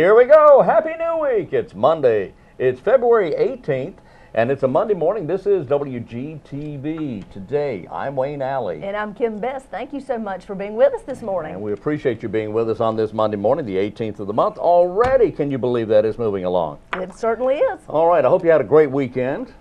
Here we go. Happy New Week. It's Monday. It's February 18th, and it's a Monday morning. This is WGTV. Today, I'm Wayne Alley. And I'm Kim Best. Thank you so much for being with us this morning. And we appreciate you being with us on this Monday morning, the 18th of the month. Already, can you believe that is moving along? It certainly is. All right. I hope you had a great weekend.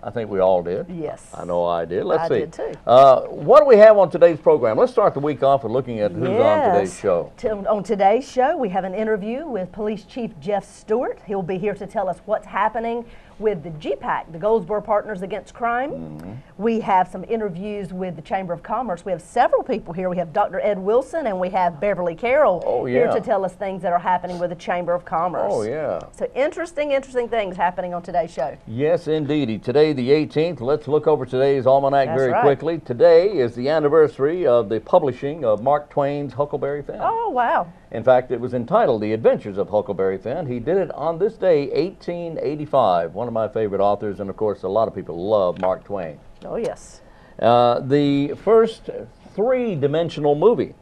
I think we all did. Yes. I know I did. Let's see. I did too. What do we have on today's program? Let's start the week off with looking at who's on today's show. On today's show, we have an interview with Police Chief Jeff Stewart. He'll be here to tell us what's happening with the GPAC, the Goldsboro Partners Against Crime. Mm-hmm. We have some interviews with the Chamber of Commerce. We have several people here. We have Dr. Ed Wilson and we have Beverly Carroll here to tell us things that are happening with the Chamber of Commerce. Oh, yeah. So interesting things happening on today's show. Yes, indeedy. Today, the 18th, let's look over today's almanac very quickly. Today is the anniversary of the publishing of Mark Twain's Huckleberry Finn. Oh, wow. In fact, it was entitled The Adventures of Huckleberry Finn. He did it on this day, 1885. One of my favorite authors, and of course, a lot of people love Mark Twain. Oh, yes. The first three-dimensional movie.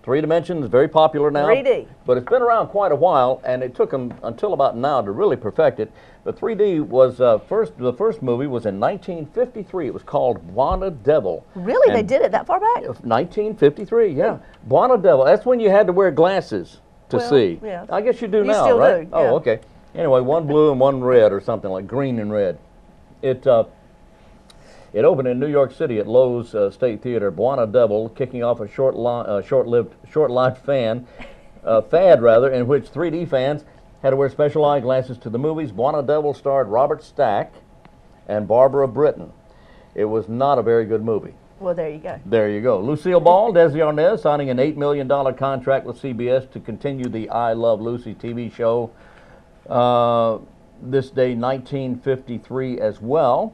3 dimensions, very popular now. 3D. But it's been around quite a while, and it took them until about now to really perfect it. But 3D was the first movie was in 1953. It was called Buona Devil. Really? They did it that far back? 1953, yeah. Buona Devil. That's when you had to wear glasses to see. Yeah. I guess you do you now, still right? Do, yeah. Oh, okay. Anyway, one blue and one red or something like green and red. It opened in New York City at Lowe's State Theater. Buona Devil, kicking off a short-lived fad, in which 3D fans had to wear special eyeglasses to the movies. Buona Devil starred Robert Stack and Barbara Britton. It was not a very good movie. Well, there you go. There you go. Lucille Ball, Desi Arnaz signing an $8 million contract with CBS to continue the I Love Lucy TV show. This day, 1953 as well.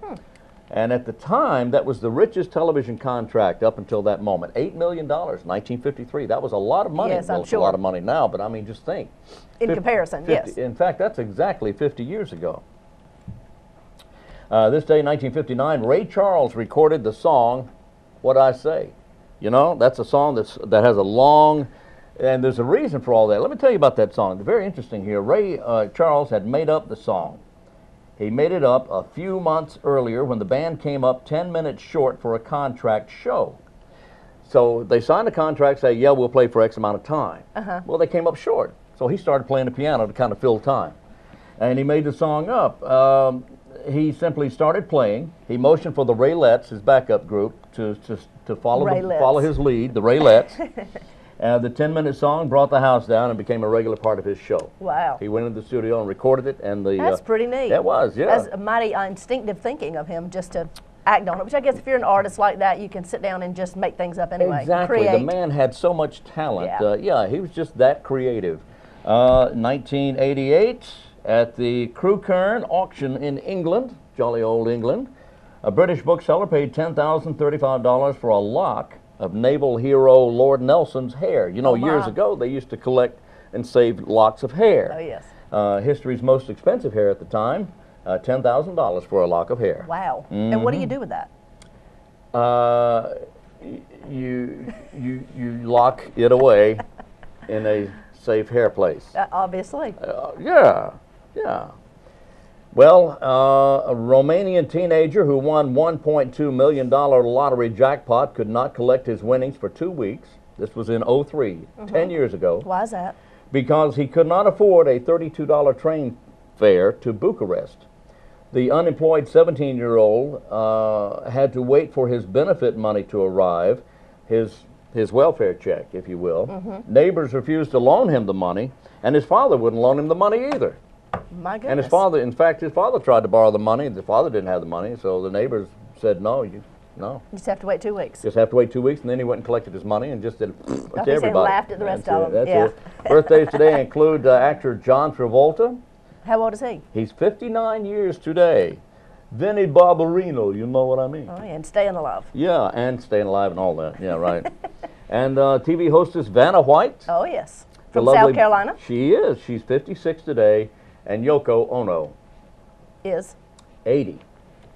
And at the time, that was the richest television contract up until that moment. $8 million, 1953. That was a lot of money. Yes, I'm It's sure. a lot of money now, but I mean, just think. In comparison, 50, yes. In fact, that's exactly 50 years ago. This day, 1959, Ray Charles recorded the song, What I Say. You know, that's a song that has a long, and there's a reason for all that. Let me tell you about that song. It's very interesting here. Ray Charles had made up the song. He made it up a few months earlier when the band came up 10 minutes short for a contract show. So they signed a contract, say, yeah, we'll play for X amount of time. Well, they came up short. So he started playing the piano to kind of fill time. And he made the song up. He simply started playing. He motioned for the Raylettes, his backup group, to follow his lead, the Raylettes. The 10-minute song brought the house down and became a regular part of his show. Wow. He went into the studio and recorded it. And that's pretty neat. That was, yeah. That's a mighty instinctive thinking of him just to act on it, which I guess if you're an artist like that, you can sit down and just make things up anyway. Exactly. Create. The man had so much talent. Yeah. He was just that creative. 1988, at the Crewkern auction in England, jolly old England, a British bookseller paid $10,035 for a lock of naval hero Lord Nelson's hair. You know, years ago, they used to collect and save locks of hair. Oh, yes. History's most expensive hair at the time, $10,000 for a lock of hair. Wow. And what do you do with that? You lock it away in a safe hair place. Obviously. Yeah. Well, a Romanian teenager who won $1.2 million lottery jackpot could not collect his winnings for 2 weeks. This was in 2003, 10 years ago. Why is that? Because he could not afford a $32 train fare to Bucharest. The unemployed 17-year-old had to wait for his benefit money to arrive, his welfare check, if you will. Neighbors refused to loan him the money, and his father wouldn't loan him the money either. My goodness. And his father, in fact, his father tried to borrow the money. The father didn't have the money, so the neighbors said, no. You just have to wait 2 weeks. Just have to wait 2 weeks, and then he went and collected his money and just did it to everybody. Laughed at the rest of them. That's it. Birthdays today include actor John Travolta. How old is he? He's 59 years today. Vinnie Barbarino, you know what I mean. Oh, yeah, and staying alive. Yeah, and staying alive and all that. Yeah, right. And TV hostess Vanna White. Oh, yes. From South Carolina. She is. She's 56 today. And Yoko Ono is 80.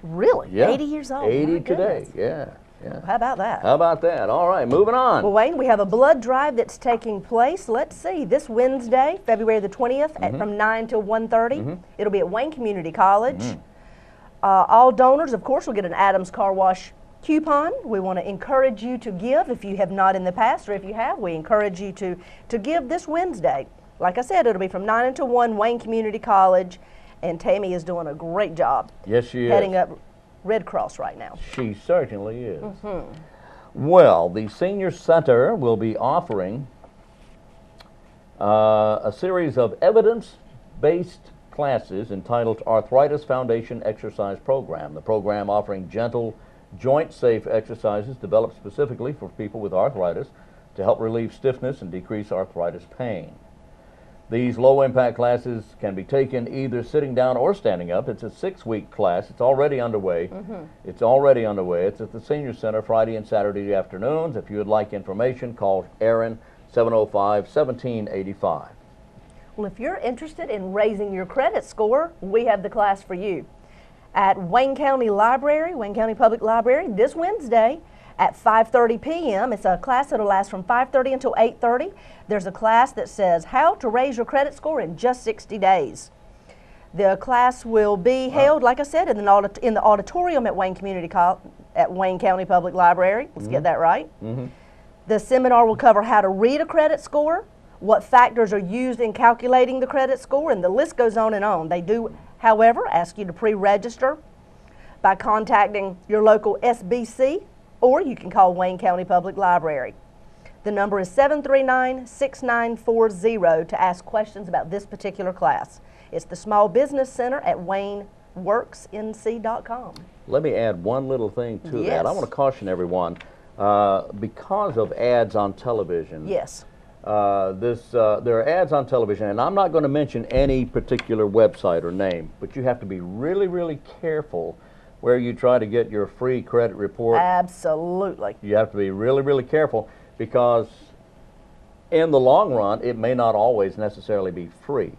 Really? Yeah. 80 years old. 80 today. Yeah. Yeah. How about that? How about that? All right, moving on. Well, Wayne, we have a blood drive that's taking place. Let's see, this Wednesday, February the 20th, from 9 till 1:30. It'll be at Wayne Community College. All donors, of course, will get an Adams Car Wash coupon. We want to encourage you to give if you have not in the past, or if you have, we encourage you to give this Wednesday. Like I said, it'll be from 9 until 1, Wayne Community College, and Tammy is doing a great job. Yes, she is. Heading up Red Cross right now. She certainly is. Well, the Senior Center will be offering a series of evidence-based classes entitled Arthritis Foundation Exercise Program. The program offering gentle, joint-safe exercises developed specifically for people with arthritis to help relieve stiffness and decrease arthritis pain. These low-impact classes can be taken either sitting down or standing up. It's a 6-week class. It's already underway. It's already underway. It's at the Senior Center Friday and Saturday afternoons. If you would like information, call Aaron 705-1785. Well, if you're interested in raising your credit score, we have the class for you. At Wayne County Library, Wayne County Public Library, this Wednesday at 5:30 p.m. It's a class that will last from 5:30 until 8:30. There's a class that says how to raise your credit score in just 60 days. The class will be held, like I said, in the auditorium at Wayne County Public Library. Let's get that right. The seminar will cover how to read a credit score, what factors are used in calculating the credit score, and the list goes on and on. They do, however, ask you to pre-register by contacting your local SBC, or you can call Wayne County Public Library. The number is 739-6940 to ask questions about this particular class. It's the Small Business Center at WayneWorksNC.com. Let me add one little thing to Yes. that. I want to caution everyone, because of ads on television. Yes. There are ads on television, and I'm not going to mention any particular website or name, but you have to be really, really careful where you try to get your free credit report. Absolutely. You have to be really, really careful, because in the long run, it may not always necessarily be free.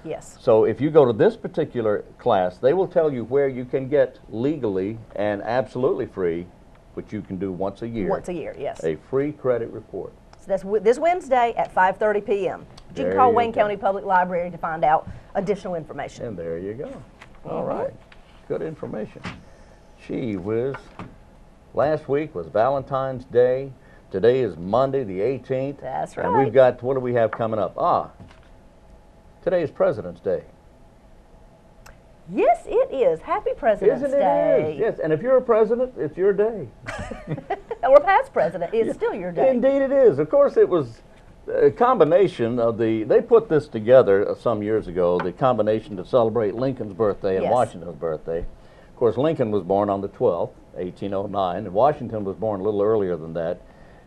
Yes. So if you go to this particular class, they will tell you where you can get legally and absolutely free, which you can do once a year. Once a year, yes. A free credit report. So that's this Wednesday at 5:30 p.m. You There can call you Wayne go. County Public Library to find out additional information. And there you go. All right. Good information. Gee whiz. Last week was Valentine's Day. Today is Monday, the 18th. That's right. And we've got, what do we have coming up? Today is President's Day. Yes, it is. Happy President's Isn't it? Day. It is. Yes, and if you're a president, it's your day. Or past president, it's still your day. Indeed it is. Of course, it was a combination of they put this together some years ago, the combination to celebrate Lincoln's birthday and Yes. Washington's birthday. Of course, Lincoln was born on the 12th, 1809, and Washington was born a little earlier than that,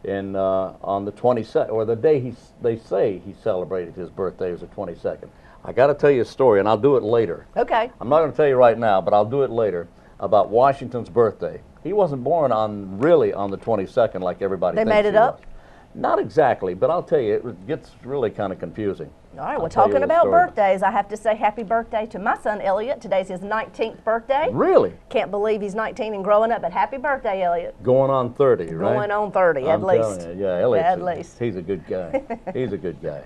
on the 22nd, or the day they say he celebrated his birthday was the 22nd. I got to tell you a story, and I'll do it later. Okay. I'm not going to tell you right now, but I'll do it later, about Washington's birthday. He wasn't born really on the 22nd like everybody They thinks made it he up? was. Not exactly, but I'll tell you, it gets really kind of confusing. All right, I'll well, tell you talking the about story. birthdays, I have to say happy birthday to my son, Elliot. Today's his 19th birthday. Really? Can't believe he's 19 and growing up, but happy birthday, Elliot. Going on 30, right? Going on 30, at I'm least. telling you, yeah, Elliot's At least. He's a good guy. He's a good guy.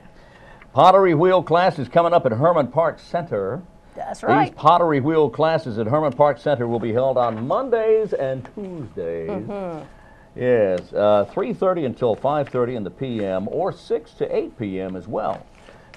Pottery wheel class is coming up at Herman Park Center. That's right. These pottery wheel classes at Herman Park Center will be held on Mondays and Tuesdays. Yes, 3:30 until 5:30 in the p.m. or 6 to 8 p.m. as well.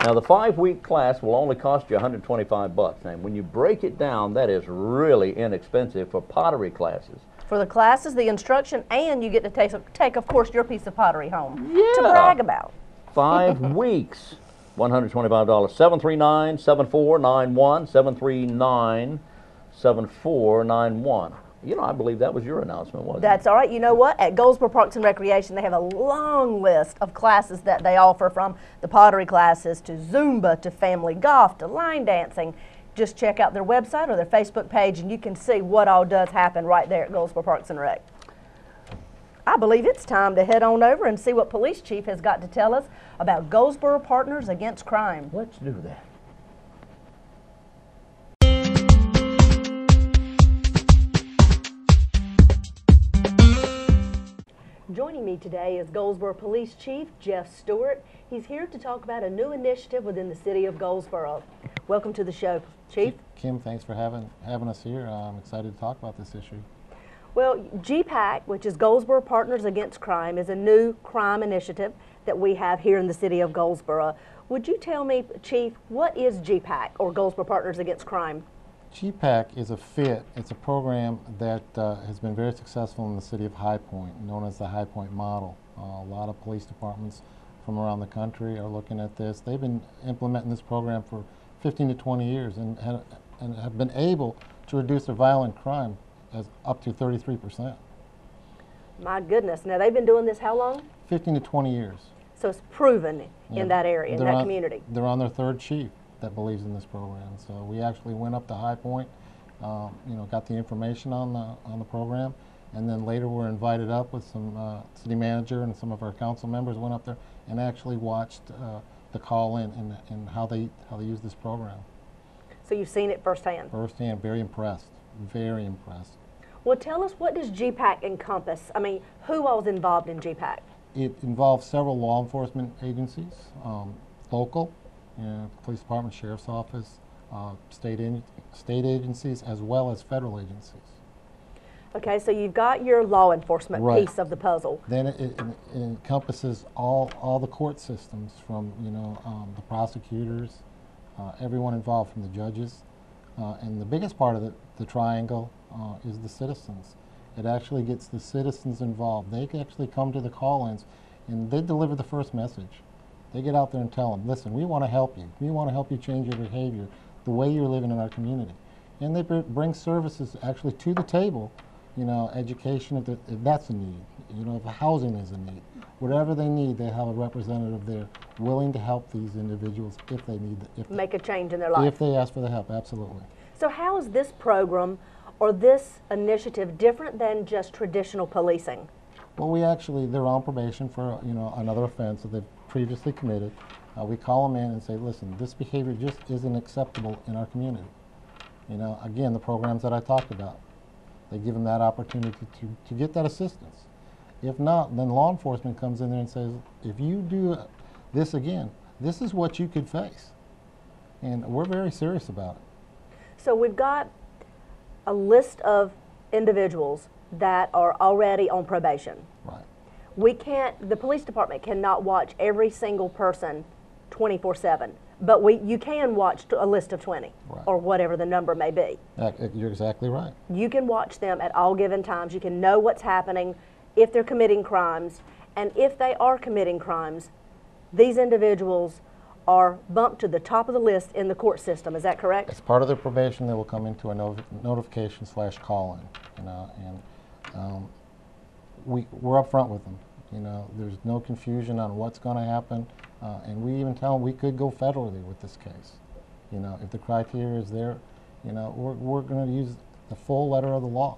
Now, the 5-week class will only cost you $125. And when you break it down, that is really inexpensive for pottery classes. For the classes, the instruction, and you get to take, of course, your piece of pottery home to Yeah. brag about. 5 weeks, $125. 739-7491, 739-7491. You know, I believe that was your announcement, wasn't it? That's all right. You know what? At Goldsboro Parks and Recreation, they have a long list of classes that they offer, from the pottery classes to Zumba to family golf to line dancing. Just check out their website or their Facebook page, and you can see what all does happen right there at Goldsboro Parks and Rec. I believe it's time to head on over and see what Police Chief has got to tell us about Goldsboro Partners Against Crime. Let's do that. Joining me today is Goldsboro Police Chief Jeff Stewart. He's here to talk about a new initiative within the city of Goldsboro. Welcome to the show, Chief. Kim, thanks for having us here. I'm excited to talk about this issue. Well, GPAC, which is Goldsboro Partners Against Crime, is a new crime initiative that we have here in the city of Goldsboro. Would you tell me, Chief, what is GPAC, or Goldsboro Partners Against Crime? GPAC is a fit. It's a program that has been very successful in the city of High Point, known as the High Point model. A lot of police departments from around the country are looking at this. They've been implementing this program for 15 to 20 years and have been able to reduce their violent crime as up to 33%. My goodness. Now, they've been doing this how long? 15 to 20 years. So it's proven in that area, in that community. They're on their third chief that believes in this program. So we actually went up to High Point, got the information on the program, and then later we're invited up with some city manager and some of our council members went up there and actually watched the call-in and how they use this program. So you've seen it firsthand? Firsthand, very impressed, very impressed. Well, tell us, what does GPAC encompass? I mean, who all is involved in GPAC? It involves several law enforcement agencies, local, police department, sheriff's office, state agencies, as well as federal agencies. Okay, so you've got your law enforcement piece of the puzzle. Then it encompasses all the court systems, from the prosecutors, everyone involved, from the judges, and the biggest part of the triangle is the citizens. It actually gets the citizens involved. They can actually come to the call-ins and they deliver the first message. They get out there and tell them, listen, we want to help you. We want to help you change your behavior, the way you're living in our community. And they bring services actually to the table, education if that's a need, if housing is a need. Whatever they need, they have a representative there willing to help these individuals if they need it. Make a change in their life. If they ask for the help, absolutely. So how is this program or this initiative different than just traditional policing? Well, they're on probation for another offense that they've previously committed. We call them in and say, listen, this behavior just isn't acceptable in our community. Again, the programs that I talked about, they give them that opportunity to get that assistance. If not, then law enforcement comes in there and says, if you do this again, this is what you could face. And we're very serious about it. So we've got a list of individuals that are already on probation. Right. The police department cannot watch every single person 24/7, but you can watch a list of 20, or whatever the number may be. You're exactly right. You can watch them at all given times. You can know what's happening, if they're committing crimes, and if they are committing crimes, these individuals are bumped to the top of the list in the court system. Is that correct? As part of their probation, they will come into a notification/call-in, and we're up front with them. There's no confusion on what's going to happen, and we even tell them we could go federally with this case. If the criteria is there, we're going to use the full letter of the law,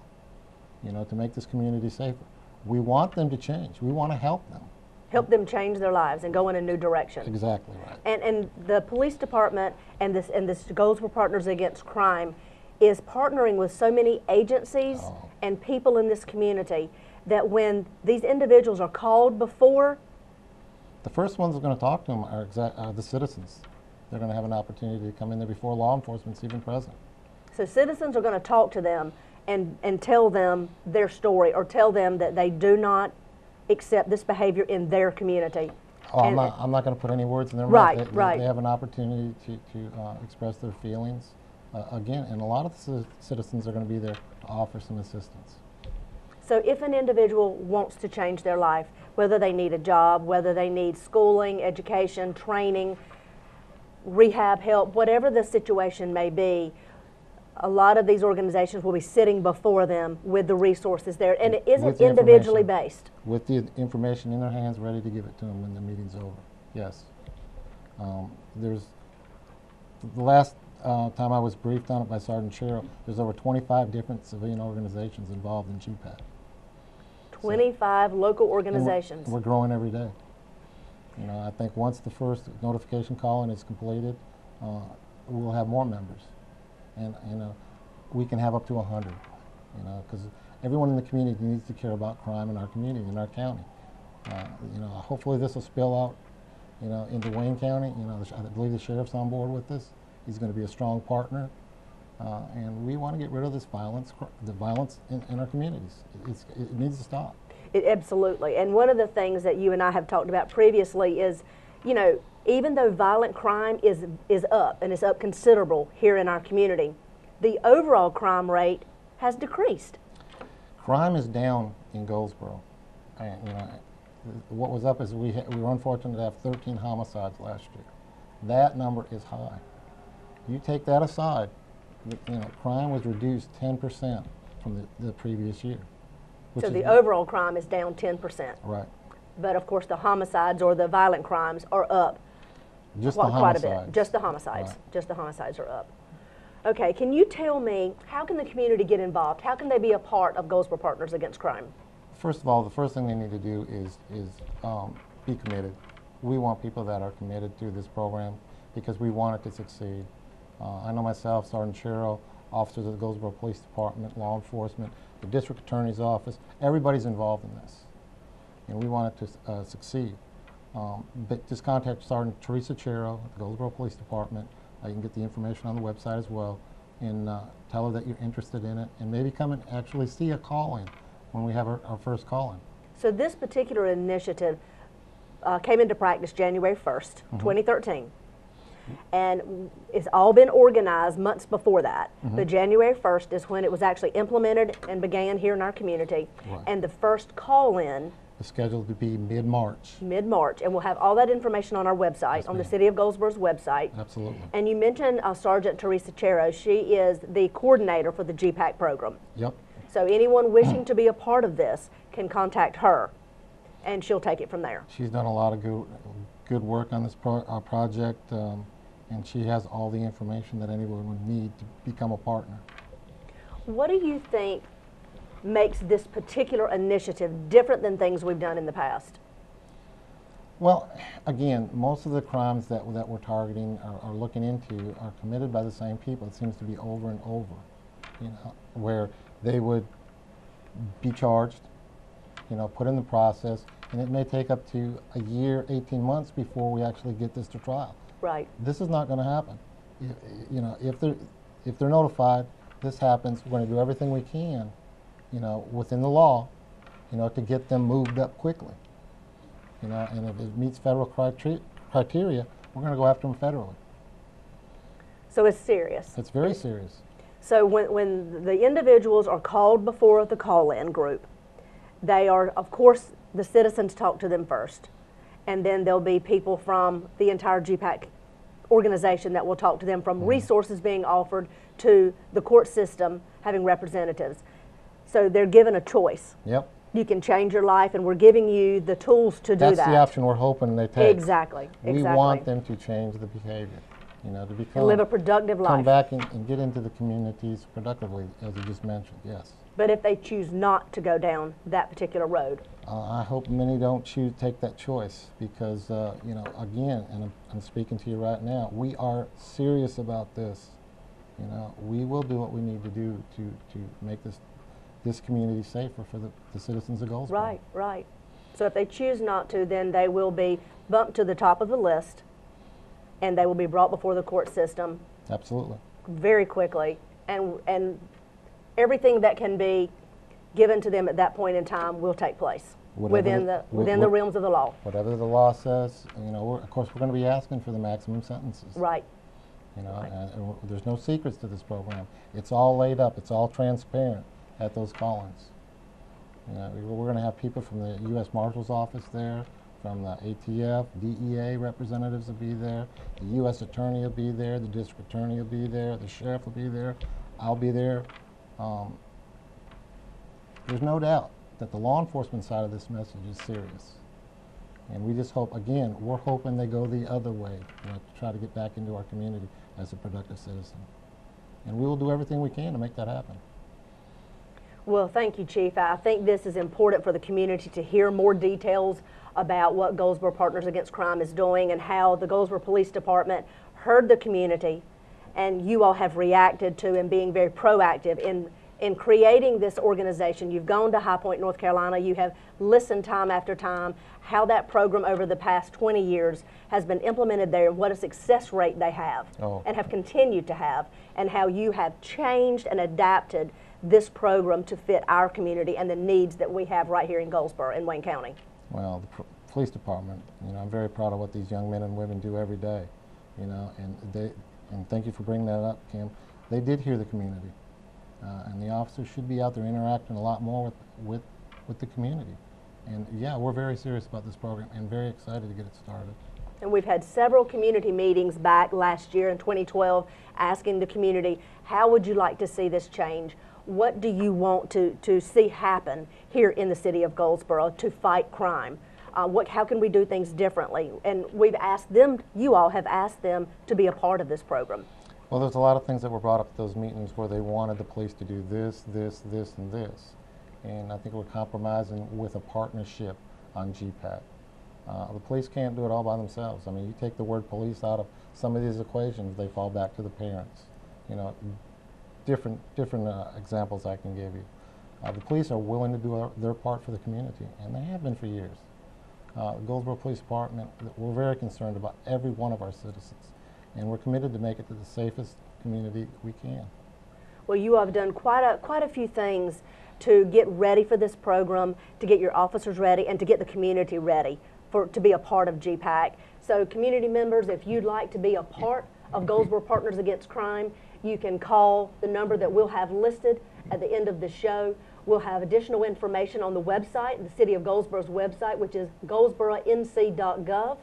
to make this community safer. We want them to change. We want to help them. Help them change their lives and go in a new direction. Exactly right. And the police department and this Goldsboro Partners Against Crime is partnering with so many agencies and people in this community that when these individuals are called before, the first ones that are going to talk to them are the citizens. They're going to have an opportunity to come in there before law enforcement's even present. So citizens are going to talk to them and tell them their story, or tell them that they do not accept this behavior in their community. Oh, I'm not going to put any words in their mouth. Right. They have an opportunity to express their feelings. Again, and a lot of the citizens are going to be there to offer some assistance. So if an individual wants to change their life, whether they need a job, whether they need schooling, education, training, rehab help, whatever the situation may be, a lot of these organizations will be sitting before them with the resources there, and it isn't individually based. With the information in their hands, ready to give it to them when the meeting's over. Yes. There's the last time I was briefed on it by Sergeant Cheryl, there's over 25 different civilian organizations involved in GPAC. 25 local organizations. We're growing every day. I think once the first notification call-in is completed, we'll have more members. And we can have up to 100, because everyone in the community needs to care about crime in our community, in our county. You know, hopefully this will spill out, you know, into Wayne County. You know, I believe the sheriff's on board with this. He's going to be a strong partner, and we want to get rid of this violence, the violence in our communities. It needs to stop. Absolutely. And one of the things that you and I have talked about previously is, you know, even though violent crime is up, and it's up considerable here in our community, the overall crime rate has decreased. Crime is down in Goldsboro. And, you know, what was up is we were unfortunate to have 13 homicides last year. That number is high. You take that aside, you know, crime was reduced 10% from the previous year. So the overall crime is down 10%. Right. But of course the homicides or the violent crimes are up quite a bit. Just the homicides. Right. Just the homicides are up. Okay, can you tell me, how can the community get involved? How can they be a part of Goldsboro Partners Against Crime? First of all, the first thing they need to do is be committed. We want people that are committed to this program because we want it to succeed. I know myself, Sergeant Sherrill, officers of the Goldsboro Police Department, law enforcement, the district attorney's office, everybody's involved in this. And we want it to succeed. But just contact Sergeant Teresa Chero at the Goldsboro Police Department. You can get the information on the website as well, and tell her that you're interested in it, and maybe come and actually see a call-in when we have our first call-in. So this particular initiative came into practice January 1st, 2013. And it's all been organized months before that. But January 1st is when it was actually implemented and began here in our community. Right. And the first call-in It's scheduled to be mid-March. Mid-March, and we'll have all that information on our website, Yes, on the ma'am. City of Goldsboro's website. Absolutely. And you mentioned Sergeant Teresa Chero. She is the coordinator for the GPAC program. Yep. So anyone wishing to be a part of this can contact her, and she'll take it from there. She's done a lot of good work on this project, and she has all the information that anyone would need to become a partner. What do you think makes this particular initiative different than things we've done in the past? Well, again, most of the crimes that we're targeting are looking into are committed by the same people. It seems to be over and over, you know, where they would be charged, you know, put in the process, and it may take up to a year, 18 months before we actually get this to trial. Right. This is not going to happen. You know, if they're notified, this happens. We're going to do everything we can, you know, within the law, you know, to get them moved up quickly. You know, and if it meets federal criteria, we're going to go after them federally. So it's serious. It's very serious. So when the individuals are called before the call-in group, they are, of course, the citizens talk to them first. And then there'll be people from the entire GPAC organization that will talk to them, from resources being offered to the court system having representatives. So they're given a choice. Yep. You can change your life, and we're giving you the tools to do that. That's the option we're hoping they take. Exactly. We want them to change the behavior, you know, to become, and live a productive life. come back and get into the communities productively, as you just mentioned, yes. But if they choose not to go down that particular road? I hope many don't take that choice because, you know, again, and I'm speaking to you right now, we are serious about this. You know, we will do what we need to do to make this community safer for the citizens of Goldsboro. Right, right. So if they choose not to, then they will be bumped to the top of the list, and they will be brought before the court system. Absolutely. Very quickly, and everything that can be given to them at that point in time will take place within the realms of the law. Whatever the law says, you know, of course we're going to be asking for the maximum sentences. Right. You know, Right. and there's no secrets to this program. It's all laid up. It's all transparent at those call-ins. You know, we're going to have people from the U.S. Marshal's office there, from the ATF, DEA representatives will be there, the U.S. Attorney will be there, the District Attorney will be there, the Sheriff will be there, I'll be there. There's no doubt that the law enforcement side of this message is serious. And we just hope, again, we're hoping they go the other way, you know, to try to get back into our community as a productive citizen. And we will do everything we can to make that happen. Well, thank you, Chief. I think this is important for the community to hear more details about what Goldsboro Partners Against Crime is doing and how the Goldsboro Police Department heard the community, and you all have reacted to and being very proactive in in creating this organization. You've gone to High Point, North Carolina. You have listened time after time how that program over the past 20 years has been implemented there and what a success rate they have and have continued to have, and how you have changed and adapted this program to fit our community and the needs that we have right here in Goldsboro in Wayne County. Well, the police department, you know, I'm very proud of what these young men and women do every day, you know, and thank you for bringing that up, Kim. They did hear the community. And the officers should be out there interacting a lot more with the community. And yeah, we're very serious about this program and very excited to get it started. And we've had several community meetings back last year in 2012 asking the community, how would you like to see this change? What do you want to see happen here in the city of Goldsboro to fight crime? How can we do things differently? And we've asked them, you all have asked them to be a part of this program. Well, there's a lot of things that were brought up at those meetings where they wanted the police to do this, this, this, and this. And I think we're compromising with a partnership on GPAC. The police can't do it all by themselves. I mean, you take the word police out of some of these equations, they fall back to the parents. You know, different examples I can give you. The police are willing to do their part for the community, and they have been for years. The Goldsboro Police Department, we're very concerned about every one of our citizens. And we're committed to make it to the safest community we can. Well, you have done quite a few things to get ready for this program, to get your officers ready, and to get the community ready to be a part of GPAC. So community members, if you'd like to be a part of Goldsboro Partners Against Crime, you can call the number that we'll have listed at the end of the show. We'll have additional information on the website, the City of Goldsboro's website, which is goldsboronc.gov.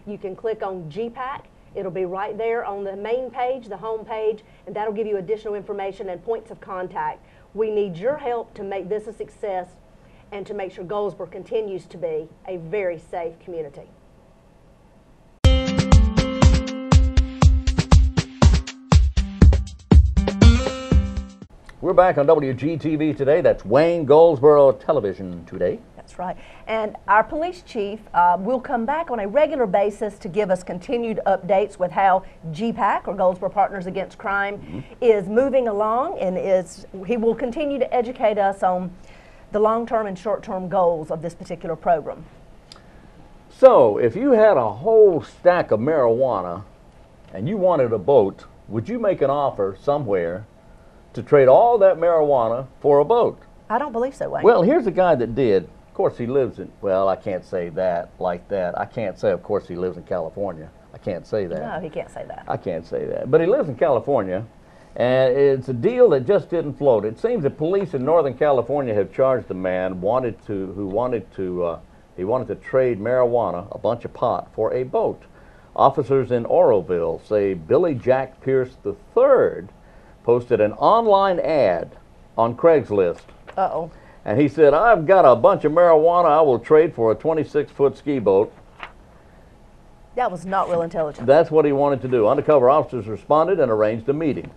You can click on GPAC. It'll be right there on the main page, the home page, and that'll give you additional information and points of contact. We need your help to make this a success and to make sure Goldsboro continues to be a very safe community. We're back on WGTV today. That's Wayne Goldsboro Television today. That's right. And our police chief will come back on a regular basis to give us continued updates with how GPAC, or Goldsboro Partners Against Crime, is moving along, and he will continue to educate us on the long-term and short-term goals of this particular program. So, if you had a whole stack of marijuana and you wanted a boat, would you make an offer somewhere to trade all that marijuana for a boat? I don't believe so, Wayne. Well, here's a guy that did. Of course, he lives in, well, I can't say that like that. I can't say, of course, he lives in California. I can't say that. No, he can't say that. I can't say that. But he lives in California, and it's a deal that just didn't float. It seems that police in Northern California have charged a man he wanted to trade marijuana, a bunch of pot, for a boat. Officers in Oroville say Billy Jack Pierce III posted an online ad on Craigslist. Uh-oh. And he said, I've got a bunch of marijuana I will trade for a 26-foot ski boat. That was not real intelligent. That's what he wanted to do. Undercover officers responded and arranged a meeting.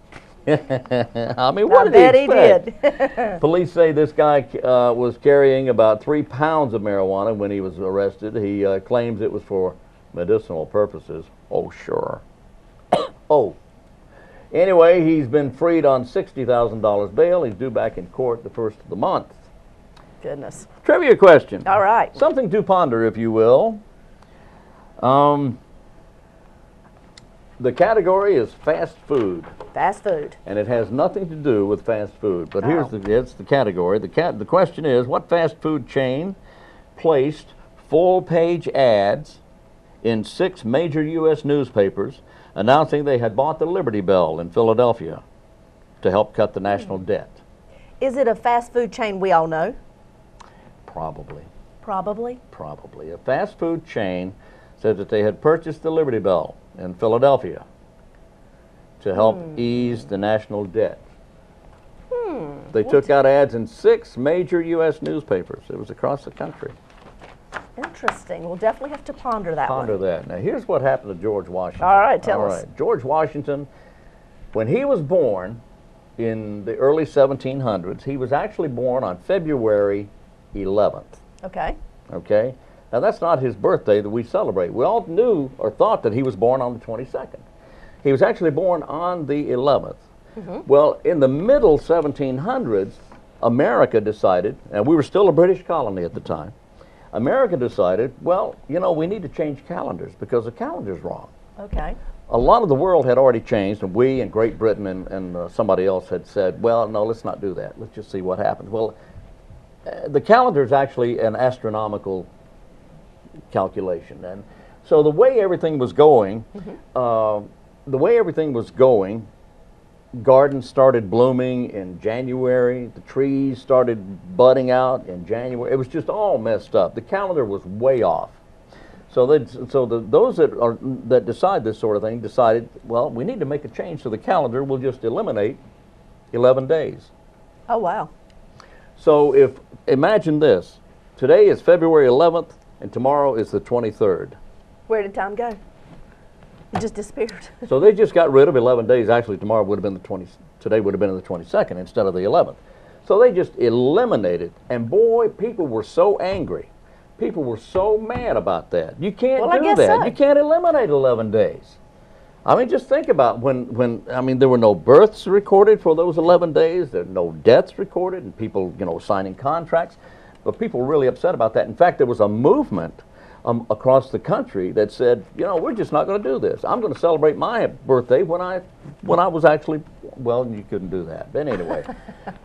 I mean, what did he expect? He did. Police say this guy was carrying about 3 pounds of marijuana when he was arrested. He claims it was for medicinal purposes. Oh, sure. Oh. Anyway, he's been freed on $60,000 bail. He's due back in court the first of the month. Goodness. Trivia question. All right. Something to ponder, if you will. The category is fast food. Fast food. And it has nothing to do with fast food. But here's the category. The question is, what fast food chain placed full-page ads in 6 major U.S. newspapers announcing they had bought the Liberty Bell in Philadelphia to help cut the national debt? Is it a fast food chain we all know? Probably. Probably? Probably. A fast food chain said that they had purchased the Liberty Bell in Philadelphia to help ease the national debt. They took out ads in 6 major U.S. newspapers. It was across the country. Interesting. We'll definitely have to ponder that one. Ponder that. Now, here's what happened to George Washington. All right, tell us. George Washington, when he was born in the early 1700s, he was actually born on February 11th. Okay. Okay? Now, that's not his birthday that we celebrate. We all knew or thought that he was born on the 22nd. He was actually born on the 11th. Well, in the middle 1700s, America decided, and we were still a British colony at the time, America decided, well, you know, we need to change calendars because the calendar's wrong. Okay. A lot of the world had already changed, and we and Great Britain and somebody else had said, well, no, let's not do that. Let's just see what happens. Well, the calendar is actually an astronomical calculation. And so the way everything was going, gardens started blooming in January. The trees started budding out in January. It was just all messed up. The calendar was way off. So those that decide this sort of thing decided, well, we need to make a change to the calendar. We'll just eliminate 11 days. Oh, wow. So imagine this. Today is February 11th, and tomorrow is the 23rd. Where did time go? It just disappeared. So they just got rid of 11 days. Actually, tomorrow would have been today would have been the 22nd instead of the 11th. So they just eliminated, and boy, people were so angry. People were so mad about that. You can't do that. So. You can't eliminate 11 days. I mean, just think about when I mean, there were no births recorded for those 11 days. There were no deaths recorded, and people, you know, signing contracts. But people were really upset about that. In fact, there was a movement across the country that said, you know, we're just not going to do this. I'm going to celebrate my birthday when I was actually, well, you couldn't do that. But anyway,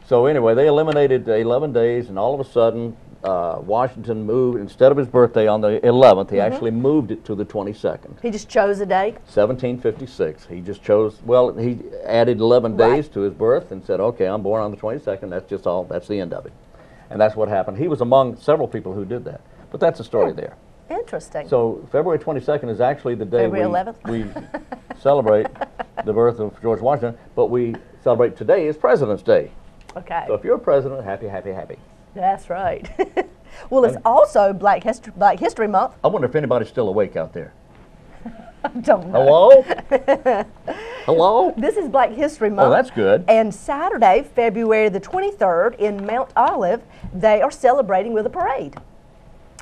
so anyway, they eliminated 11 days, and all of a sudden, Washington moved, instead of his birthday on the 11th, he actually moved it to the 22nd. He just chose a date? 1756. He just chose, well, he added 11 days to his birth and said, okay, I'm born on the 22nd. That's just all, that's the end of it. And that's what happened. He was among several people who did that. But that's the story there. Interesting. So February 22nd is actually the day we celebrate the birth of George Washington, but we celebrate today as President's Day. Okay. So if you're a president, happy, happy, happy. That's right. Well, it's also Black History Month. I wonder if anybody's still awake out there. I don't know. Hello? Hello? This is Black History Month. Oh, that's good. And Saturday, February the 23rd, in Mount Olive, they are celebrating with a parade.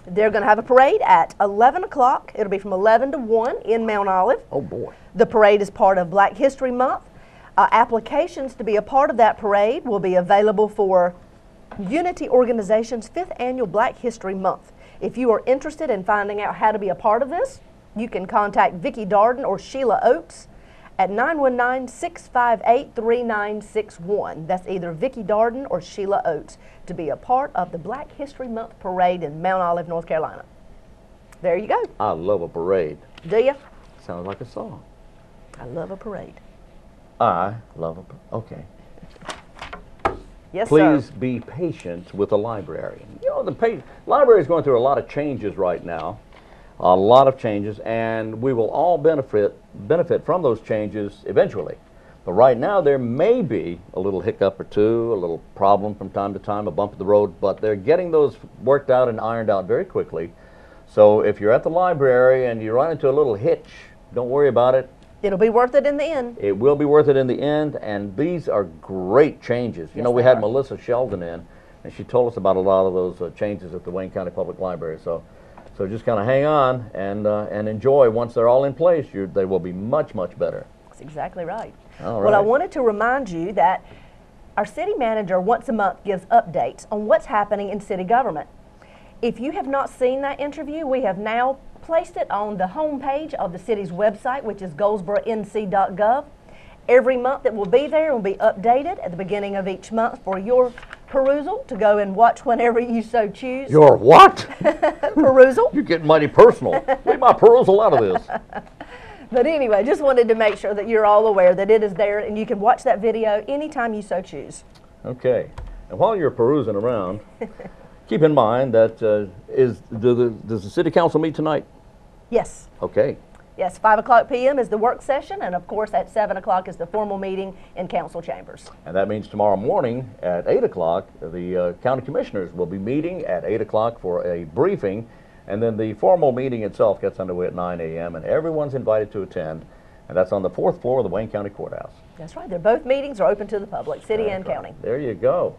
They're going to have a parade at 11 o'clock. It'll be from 11 to 1 in Mount Olive. Oh, boy. The parade is part of Black History Month. Applications to be a part of that parade will be available for Unity Organization's 5th Annual Black History Month. If you are interested in finding out how to be a part of this, you can contact Vicki Darden or Sheila Oates at 919-658-3961. That's either Vicki Darden or Sheila Oates to be a part of the Black History Month parade in Mount Olive, North Carolina. There you go. I love a parade. Do you? Sounds like a song. I love a parade. I love a parade. Okay. Yes, Please sir. be patient with the library. You know, the library is going through a lot of changes right now, a lot of changes, and we will all benefit from those changes eventually. But right now, there may be a little hiccup or two, a little problem from time to time, a bump in the road, but they're getting those worked out and ironed out very quickly. So if you're at the library and you run into a little hitch, don't worry about it. It'll be worth it in the end. It will be worth it in the end, and these are great changes. You know, we had Melissa Sheldon in, and she told us about a lot of those changes at the Wayne County Public Library. So just kind of hang on and enjoy. Once they're all in place, they will be much, much better. That's exactly right. All right. Well, I wanted to remind you that our city manager once a month gives updates on what's happening in city government. If you have not seen that interview, we have now placed it on the home page of the city's website, which is goldsboronc.gov. Every month it will be there and will be updated at the beginning of each month for your perusal to go and watch whenever you so choose. Your what? Perusal. You're getting mighty personal. Leave my perusal out of this. But anyway, just wanted to make sure that you're all aware that it is there and you can watch that video anytime you so choose. Okay. And while you're perusing around, keep in mind that does the city council meet tonight? Yes. Okay. Yes, 5 p.m. is the work session, and of course at 7 o'clock is the formal meeting in council chambers. And that means tomorrow morning at 8 o'clock, the county commissioners will be meeting at 8 o'clock for a briefing, and then the formal meeting itself gets underway at 9 a.m., and everyone's invited to attend, and that's on the 4th floor of the Wayne County Courthouse. That's right. Both meetings are open to the public, city and county. There you go.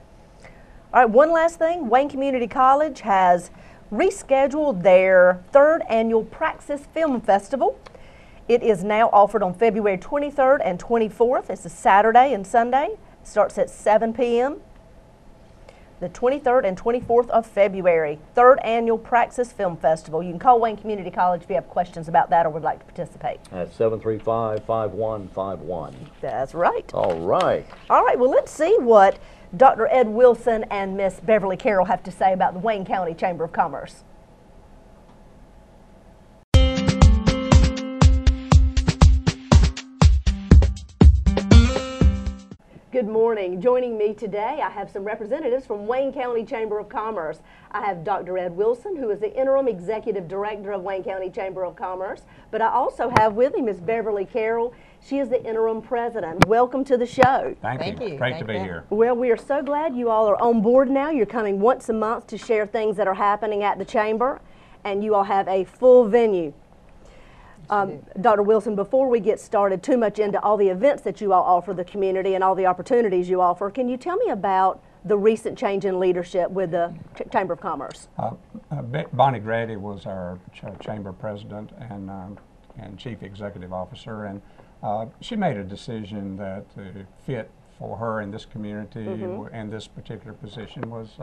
All right, one last thing. Wayne Community College has rescheduled their 3rd annual Praxis Film Festival. It is now offered on February 23rd and 24th. It's a Saturday and Sunday. It starts at 7 p.m. The 23rd and 24th of February, 3rd Annual Praxis Film Festival. You can call Wayne Community College if you have questions about that or would like to participate. At 735-5151. That's right. All right. All right, well, let's see what Dr. Ed Wilson and Miss Beverly Carroll have to say about the Wayne County Chamber of Commerce. Good morning. Joining me today, I have some representatives from Wayne County Chamber of Commerce. I have Dr. Ed Wilson, who is the Interim Executive Director of Wayne County Chamber of Commerce, but I also have with me Ms. Beverly Carroll. She is the Interim President. Welcome to the show. Thank you. Great to be here. Well, we are so glad you all are on board now. You're coming once a month to share things that are happening at the Chamber, and you all have a full venue. Dr. Wilson, before we get started too much into all the events that you all offer the community and all the opportunities you offer, can you tell me about the recent change in leadership with the Chamber of Commerce? Bonnie Grady was our chamber president and chief executive officer, and she made a decision that the fit for her in this community and this particular position was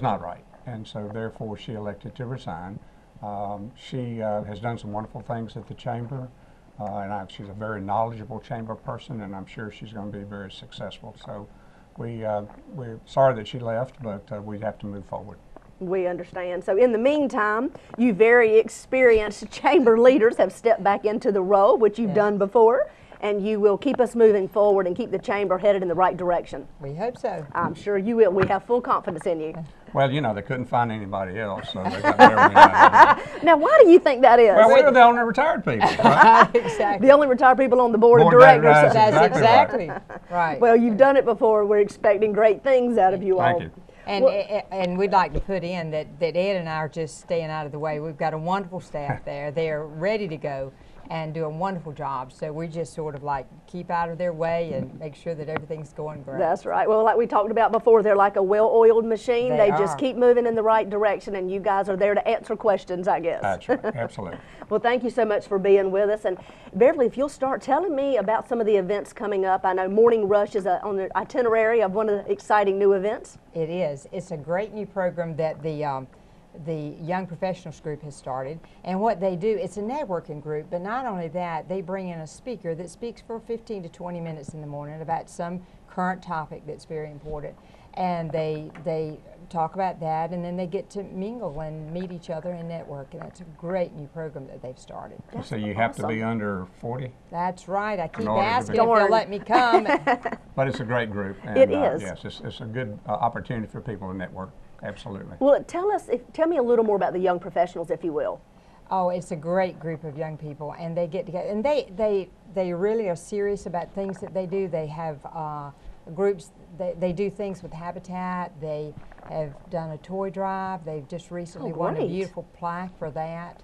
not right, and so therefore she elected to resign. She has done some wonderful things at the Chamber, and she's a very knowledgeable Chamber person, and I'm sure she's going to be very successful. So we're sorry that she left, but we have to move forward. We understand. So in the meantime, you very experienced Chamber leaders have stepped back into the role, which you've done before, and you will keep us moving forward and keep the Chamber headed in the right direction. We hope so. I'm sure you will. We have full confidence in you. Well, you know, they couldn't find anybody else, so they got everybody. Now, why do you think that is? Well, we're the only retired people, right? Exactly. The only retired people on the board of directors. That's exactly right. Well, you've done it before. We're expecting great things out of you all. Thank you. And we'd like to put in that Ed and I are just staying out of the way. We've got a wonderful staff there. They're ready to go and do a wonderful job. So we just sort of like keep out of their way and make sure that everything's going great. That's right. Well, like we talked about before, they're like a well-oiled machine. They are. just keep moving in the right direction, and you guys are there to answer questions, I guess. That's right. Absolutely. Well, thank you so much for being with us. And Beverly, if you'll start telling me about some of the events coming up. I know Morning Rush is on the itinerary of one of the exciting new events. It is. It's a great new program that the Young Professionals group has started, and what they do, it's a networking group, but not only that, they bring in a speaker that speaks for 15 to 20 minutes in the morning about some current topic that's very important, and they talk about that, and then they get to mingle and meet each other and network, and that's a great new program that they've started. So you have to be under 40? That's right. I keep order to asking be- if they'll let me come. But it's a great group. And, It is. Yes, it's a good opportunity for people to network. Absolutely. Well, tell me a little more about the Young Professionals, if you will. Oh, it's a great group of young people, and they get together, and they really are serious about things that they do. They have groups, they do things with Habitat. They have done a toy drive. They've just recently won a beautiful plaque for that.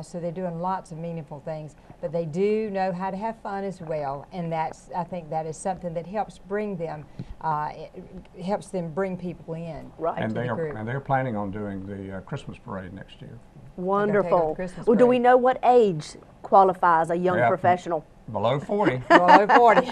So they're doing lots of meaningful things, but they do know how to have fun as well, and I think that is something that helps bring them, it helps them bring people in. Right. And to the group. they're planning on doing the Christmas parade next year. Wonderful. Christmas Well, do we parade. know what age qualifies a young Yeah. professional? Below 40. Below 40.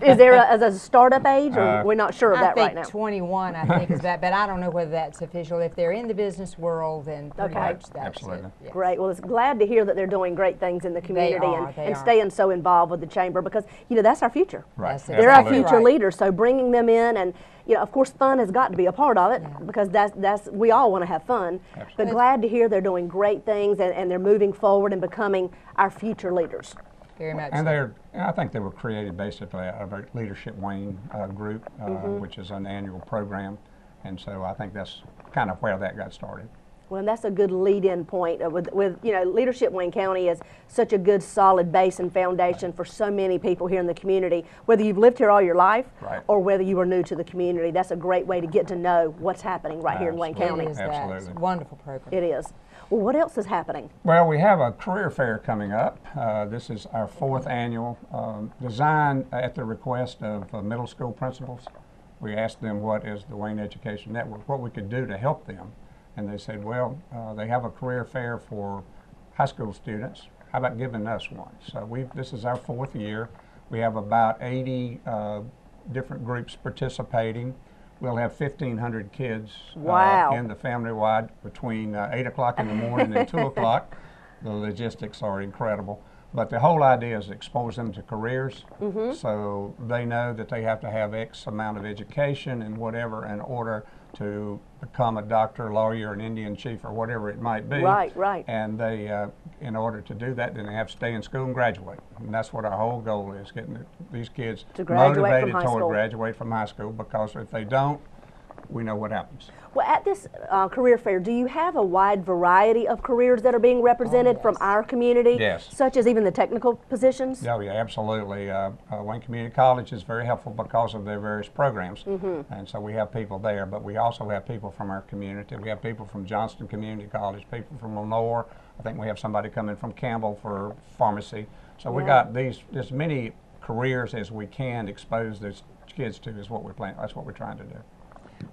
Is there a startup age, or we're not sure of I that think right now? 21, I think is that, but I don't know whether that's official. If they're in the business world, then pretty Okay. much that's Absolutely. it. Yes. Great. Well, it's glad to hear that they're doing great things in the community they and are. staying so involved with the chamber, because that's our future. Right. That's They're our Absolutely. future Right. leaders. So bringing them in, and of course, fun has got to be a part of it, because that's we all want to have fun. Absolutely. But glad to hear they're doing great things, and they're moving forward and becoming our future leaders. Very much And so. I think they were created basically out of our Leadership Wayne group, which is an annual program. And so I think that's kind of where that got started. Well, and that's a good lead-in point. With Leadership Wayne County is such a good, solid base and foundation for so many people here in the community. Whether you've lived here all your life, Right. or whether you are new to the community, that's a great way to get to know what's happening right here in Wayne Absolutely. County. It is that. It's a Absolutely. wonderful program. It is. Well, what else is happening? Well, we have a career fair coming up. This is our 4th annual, designed at the request of middle school principals. We asked them what is the Wayne Education Network, what we could do to help them. And they said, well, they have a career fair for high school students, how about giving us one? So this is our 4th year. We have about 80 different groups participating. We'll have 1,500 kids Wow. in the family-wide between 8 o'clock in the morning and 2 o'clock. The logistics are incredible. But the whole idea is to expose them to careers, so they know that they have to have X amount of education and whatever in order to become a doctor, lawyer, an Indian chief, or whatever it might be. Right, right. And they, in order to do that, then they have to stay in school and graduate. And that's what our whole goal is, getting these kids To graduate from motivated high toward school. graduate from high school, because if they don't, we know what happens. Well, at this career fair, do you have a wide variety of careers that are being represented from our community? Yes. Such as even the technical positions? Oh yeah, absolutely. Wayne Community College is very helpful because of their various programs, and so we have people there. But we also have people from our community. We have people from Johnston Community College, people from Lenore. I think we have somebody coming from Campbell for pharmacy. So we got as many careers as we can expose those kids to is what we're planning. That's what we're trying to do.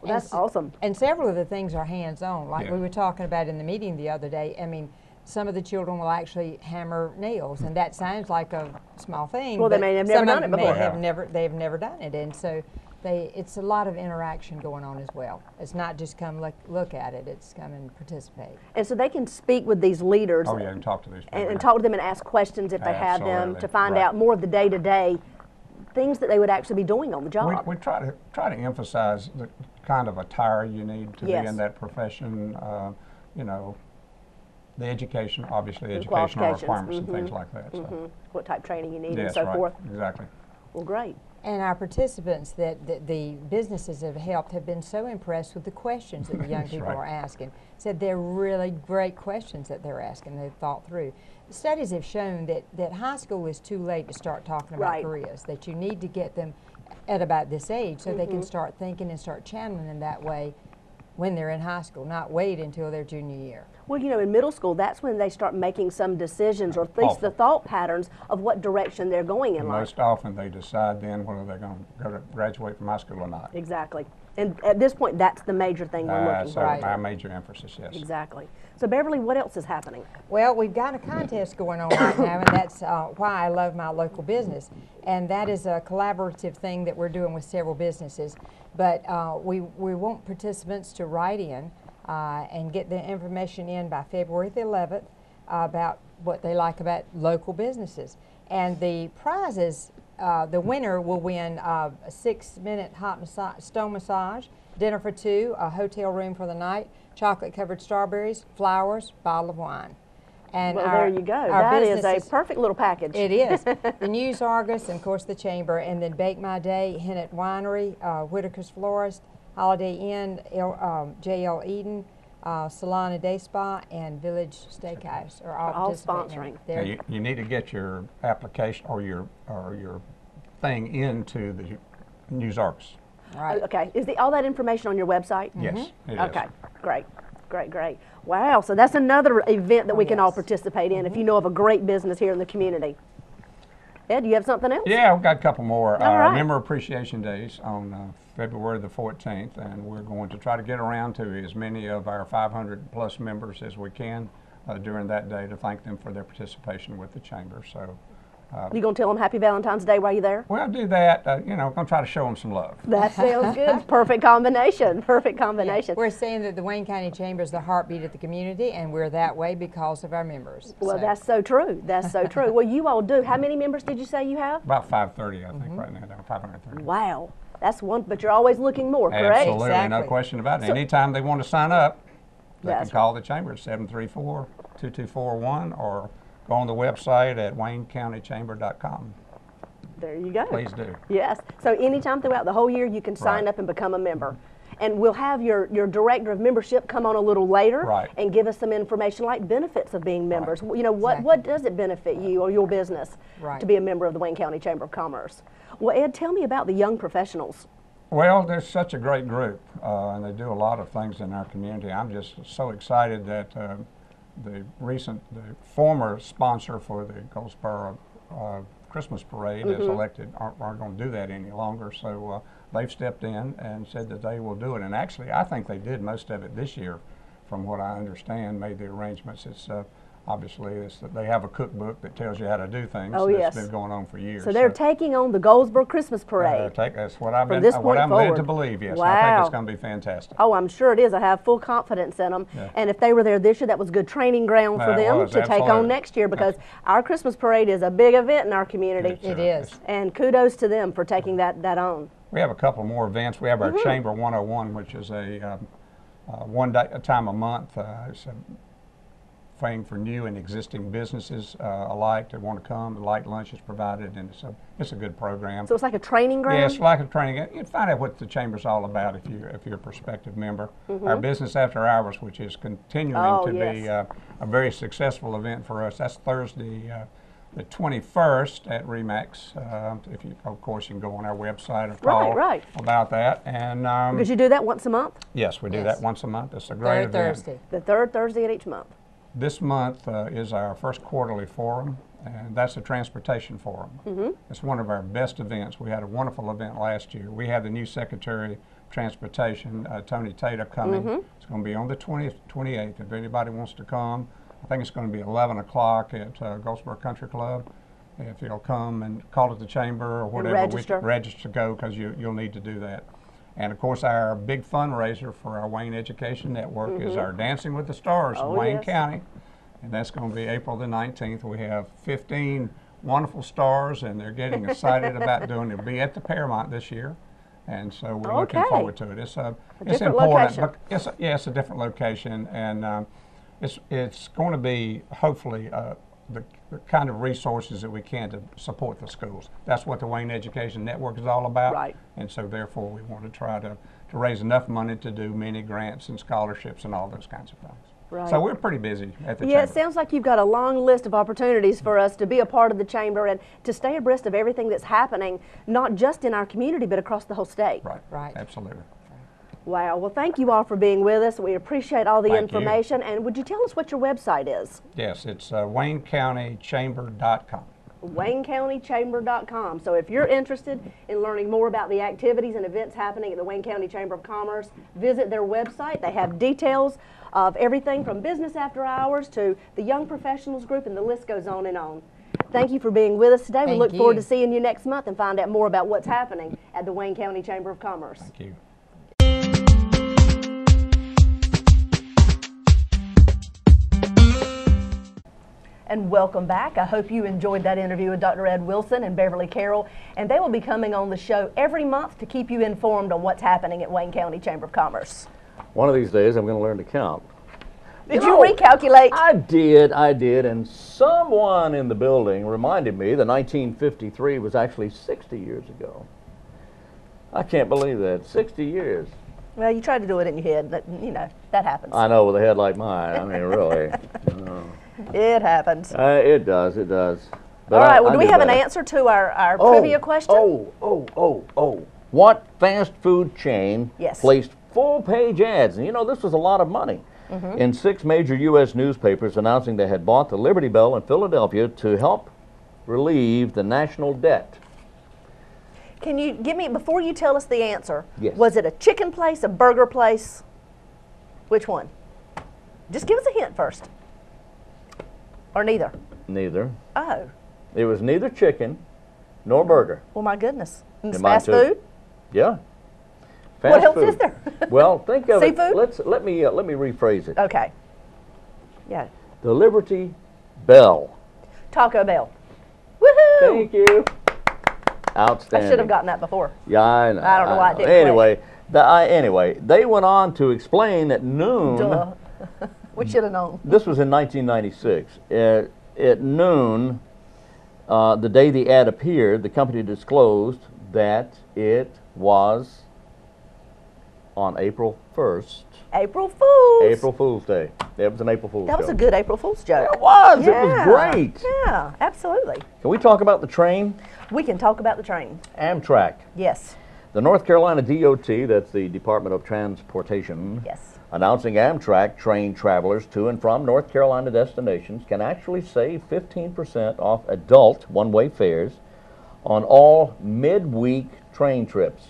Well, that's awesome. And several of the things are hands-on, like Yeah. we were talking about in the meeting the other day. I mean, some of the children will actually hammer nails, and that sounds like a small thing. Well, they but may have never some done of it them before. may have they've never done it, and so it's a lot of interaction going on as well. It's not just come look at it; it's come and participate. And so they can speak with these leaders Oh yeah, and talk to these people. and talk to them and ask questions if they have them Absolutely. to find Right. out more of the day-to-day things that they would actually be doing on the job. We try to emphasize the kind of attire you need to be Yes. in that profession. You know, the education, obviously, The educational qualifications. requirements and things like that. So. What type of training you need and Yes, so right. forth. Exactly. Well, great. And our participants that the businesses have helped have been so impressed with the questions that the young That's people right. are asking. Said they're really great questions that they're asking, they've thought through. Studies have shown that high school is too late to start talking about Right. careers, that you need to get them at about this age so they can start thinking and start channeling in that way when they're in high school, not wait until their junior year. Well, you know, in middle school, that's when they start making some decisions, or at least the thought patterns of what direction they're going in life. Most often they decide then whether they're going to go to graduate from high school or not. Exactly. And at this point, that's the major thing we're looking So for. Right. our major emphasis, yes. Exactly. So Beverly, what else is happening? Well, we've got a contest going on right now, and that's why I love my local business. And that is a collaborative thing that we're doing with several businesses. But we want participants to write in and get the information in by February the 11th about what they like about local businesses. And the prizes, the winner will win a 6-minute hot stone massage, dinner for 2, a hotel room for the night, chocolate-covered strawberries, flowers, bottle of wine. And Well, there you go. That is a perfect little package. It is. The News Argus, and of course the Chamber, and then Bake My Day, Hennett Winery, Whitaker's Florist, Holiday Inn, J.L. Eden, Salon Day Spa, and Village Steakhouse are all participating. sponsoring. Now, you need to get your application or your thing into the News Argus. Right. Okay. Is all that information on your website? Yes, it is. Okay. Great. Great, great. Wow. So that's another event that we can all yes. participate in if you know of a great business here in the community. Ed, do you have something else? Yeah, we've got a couple more. All right. Member Appreciation Days on February the 14th, and we're going to try to get around to as many of our 500 plus members as we can during that day to thank them for their participation with the Chamber. So, You gonna tell them Happy Valentine's Day while you're there? we'll do that. You know, we're going to try to show them some love. That sounds good. Perfect combination. Perfect combination. We're saying that the Wayne County Chamber is the heartbeat of the community, and we're that way because of our members. Well, So- that's so true. That's so true. Well, you all do. How many members did you say you have? About 530, I think, right now, down 530. Wow. That's one, but you're always looking more, correct? Absolutely, no Exactly. question about it. Anytime they want to sign up, they That's can call the Chamber at 734-2241 or go on the website at waynecountychamber.com. There you go. Please do. Yes. So anytime throughout the whole year, you can sign Right. up and become a member. And we'll have your director of membership come on a little later Right. and give us some information like benefits of being members. You know, what does it benefit you or your business Right. to be a member of the Wayne County Chamber of Commerce? Well, Ed, tell me about the young professionals. Well, they're such a great group, and they do a lot of things in our community. I'm just so excited that the former sponsor for the Goldsboro Christmas Parade is elected, aren't going to do that any longer. So they've stepped in and said that they will do it. And actually, I think they did most of it this year, from what I understand, made the arrangements. It's obviously, is that they have a cookbook that tells you how to do things. Oh, That's yes. been going on for years. So they're taking on the Goldsboro Christmas Parade. That's what I've from been, this what point I'm led to forward. believe. Yes, I Wow. think it's going to be fantastic. Oh, I'm sure it is. I have full confidence in them. Yeah. And if they were there this year, that was good training ground for That them was, to take on absolutely. next year, because our Christmas parade is a big event in our community. It is. And kudos to them for taking that on. We have a couple more events. We have our Chamber 101, which is a a time a month. It's a thing for new and existing businesses alike that want to come. The light lunch is provided, and it's a good program. So it's like a training ground? Yeah, it's like a training. You find out what the Chamber's all about if you're a prospective member. Our Business After Hours, which is continuing to be a very successful event for us. That's Thursday, the 21st at Remax. If you, of course, you can go on our website and call about that. And Because you do that once a month? yes, we do Yes. that once a month. It's a great event. Thursday. The third Thursday of each month. This month is our first quarterly forum, and that's a transportation forum. It's one of our best events. We had a wonderful event last year. We have the new Secretary of Transportation, Tony Tater, coming. It's going to be on the 28th. If anybody wants to come, I think it's going to be 11 o'clock at Goldsboro Country Club. If you'll come and call at the Chamber or whatever, register. register to go, because you'll need to do that. And of course, our big fundraiser for our Wayne Education Network is our Dancing with the Stars in Wayne County. And that's going to be April the 19th. We have 15 wonderful stars, and they're getting excited about doing it. It'll be at the Paramount this year. And so we're looking forward to it. It's different important. location. But it's a different location. And it's going to be, hopefully, the kind of resources that we can to support the schools. That's what the Wayne Education Network is all about. Right. And so therefore we want to try to raise enough money to do many grants and scholarships and all those kinds of things. Right. So we're pretty busy at the Yeah, Chamber. it sounds like you've got a long list of opportunities for us to be a part of the Chamber and to stay abreast of everything that's happening, not just in our community, but across the whole state. Right. Right. Absolutely. Wow. Well, thank you all for being with us. We appreciate all the Thank you. information. And would you tell us what your website is? Yes, it's WayneCountyChamber.com. WayneCountyChamber.com. So if you're interested in learning more about the activities and events happening at the Wayne County Chamber of Commerce, visit their website. They have details of everything from business after hours to the young professionals group, and the list goes on and on. Thank you for being with us today. We Thank look forward you. to seeing you next month and find out more about what's happening at the Wayne County Chamber of Commerce. Thank you. And welcome back. I hope you enjoyed that interview with Dr. Ed Wilson and Beverly Carroll, and they will be coming on the show every month to keep you informed on what's happening at Wayne County Chamber of Commerce. One of these days, I'm going to learn to count. Did you recalculate? I did, and someone in the building reminded me that 1953 was actually 60 years ago. I can't believe that, 60 years. Well, you tried to do it in your head, but, you know, that happens. I know, with a head like mine, I mean, really. It happens. It does. But All right, I well, do we knew have an better. answer to our trivia question? What fast food chain Yes. placed full-page ads? And you know, this was a lot of money. In 6 major U.S. newspapers announcing they had bought the Liberty Bell in Philadelphia to help relieve the national debt. Can you give me, before you tell us the answer, Yes. was it a chicken place, a burger place? Which one? Just give us a hint first. Or neither? Neither. Oh, It was neither chicken nor burger. well, my goodness. And it's Yeah, mine fast too. food? Yeah. What Fast else food. is there? Well, think of Seafood? it. Let me rephrase it. Okay. Yeah. The Liberty Bell. Taco Bell. Woohoo! Thank you. I Outstanding. should have gotten that before. Yeah, I know. I don't know why it didn't Anyway, anyway, they went on to explain at noon. Duh. We should have known. This was in 1996. At noon, the day the ad appeared, the company disclosed that it was on April 1st. April Fools. April Fool's Day. It was an April Fool's That was a joke. good April Fool's joke. It was. Yeah. It was great. Yeah, absolutely. Can we talk about the train? We can talk about the train. Amtrak. Yes. The North Carolina DOT, that's the Department of Transportation, Yes. announcing Amtrak train travelers to and from North Carolina destinations can actually save 15% off adult one-way fares on all midweek train trips.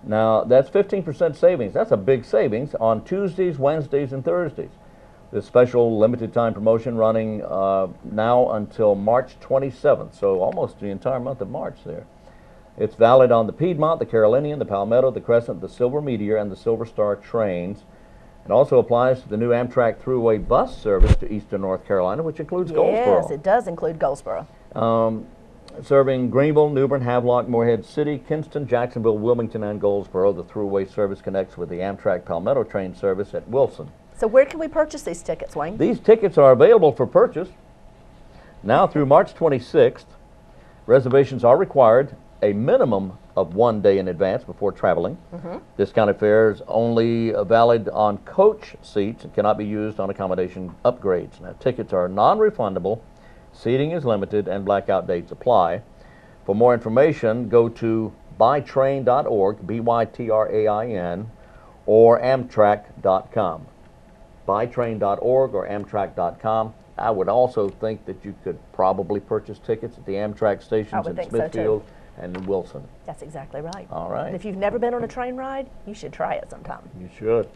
Now, that's 15% savings. That's a big savings on Tuesdays, Wednesdays, and Thursdays. This special limited time promotion running now until March 27th, so almost the entire month of March there. It's valid on the Piedmont, the Carolinian, the Palmetto, the Crescent, the Silver Meteor, and the Silver Star trains. It also applies to the new Amtrak Thruway bus service to Eastern North Carolina, which includes Goldsboro. Yes, it does include Goldsboro. Serving Greenville, New Bern, Havelock, Morehead City, Kinston, Jacksonville, Wilmington, and Goldsboro. The Thruway service connects with the Amtrak Palmetto train service at Wilson. So where can we purchase these tickets, Wayne? These tickets are available for purchase now through March 26th. Reservations are required a minimum of 1 day in advance before traveling. Discounted fares only valid on coach seats and cannot be used on accommodation upgrades. Now, tickets are non-refundable, seating is limited, and blackout dates apply. For more information, go to bytrain.org, B-Y-T-R-A-I-N, or Amtrak.com. Bytrain.org or Amtrak.com. I would also think that you could probably purchase tickets at the Amtrak stations in Smithfield and in Wilson. That's exactly right. All right. And if you've never been on a train ride, you should try it sometime. You should.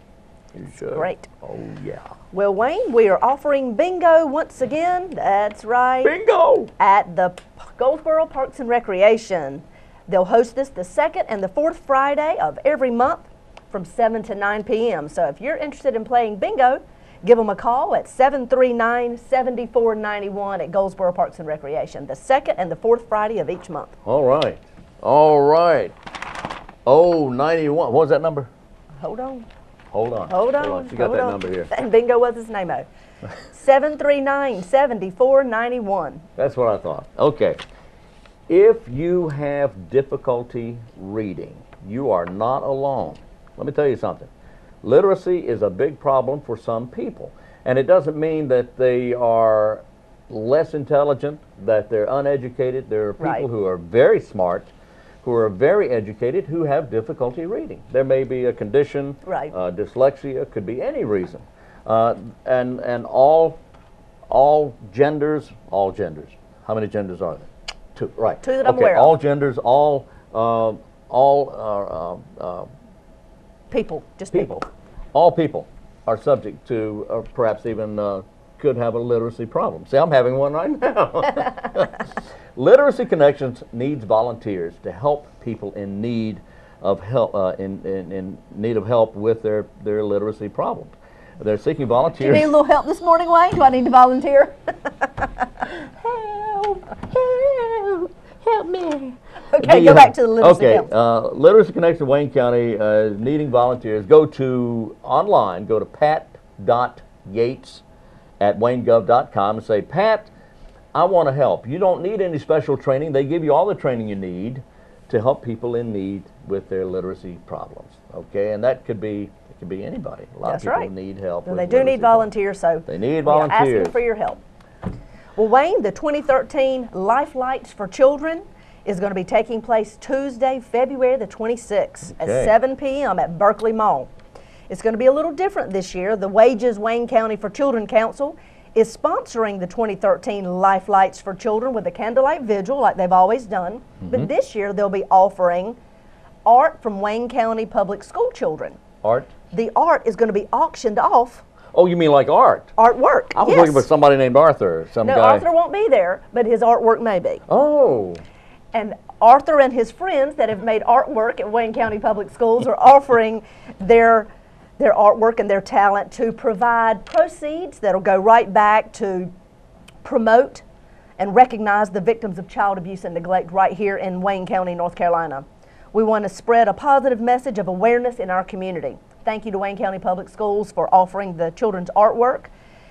You should. Great. Oh, yeah. Well, Wayne, we are offering bingo once again. That's right. Bingo! At the Goldsboro Parks and Recreation. They'll host this the second and the fourth Friday of every month from 7 to 9 p.m. So if you're interested in playing bingo, give them a call at 739-7491 at Goldsboro Parks and Recreation, the second and the fourth Friday of each month. All right. All right. Oh, 91. What was that number? Hold on. Hold on. Hold on. She got hold that on. number here. And bingo was his name-o. 739-7491. That's what I thought. Okay. If you have difficulty reading, you are not alone. Let me tell you something. Literacy is a big problem for some people. And it doesn't mean that they are less intelligent, that they're uneducated. There are people who are very smart, who are very educated, who have difficulty reading. There may be a condition, dyslexia, could be any reason. And all genders, how many genders are there? Two, right. Two that I'm aware of. All genders, all people, just people. All people are subject to, or perhaps even could have a literacy problem. See, I'm having one right now. Literacy Connections needs volunteers to help people in need of help, in need of help with their literacy problems. They're seeking volunteers. Do you need a little help this morning, Wayne? Do I need to volunteer? Help me. Okay, go back to the literacy. Okay, Literacy Connection Wayne County needing volunteers. Go to online, go to pat.yates@waynegov.com and say, Pat, I want to help. You don't need any special training. They give you all the training you need to help people in need with their literacy problems. Okay, and that could be anybody. A lot of people need help. Well, they do need volunteers, so they need volunteers. Asking for your help. Well, Wayne, the 2013 Life Lights for Children is going to be taking place Tuesday, February the 26th at 7 p.m. at Berkeley Mall. It's going to be a little different this year. The Wages Wayne County for Children Council is sponsoring the 2013 Life Lights for Children with a candlelight vigil like they've always done. But this year they'll be offering art from Wayne County Public School children. Art? The art is going to be auctioned off. Oh, you mean like art? Artwork, I was looking for somebody named Arthur, some guy. No, Arthur won't be there, but his artwork may be. Oh. And Arthur and his friends that have made artwork at Wayne County Public Schools are offering their artwork and their talent to provide proceeds that'll go right back to promote and recognize the victims of child abuse and neglect right here in Wayne County, North Carolina. We want to spread a positive message of awareness in our community. Thank you to Wayne County Public Schools for offering the children's artwork.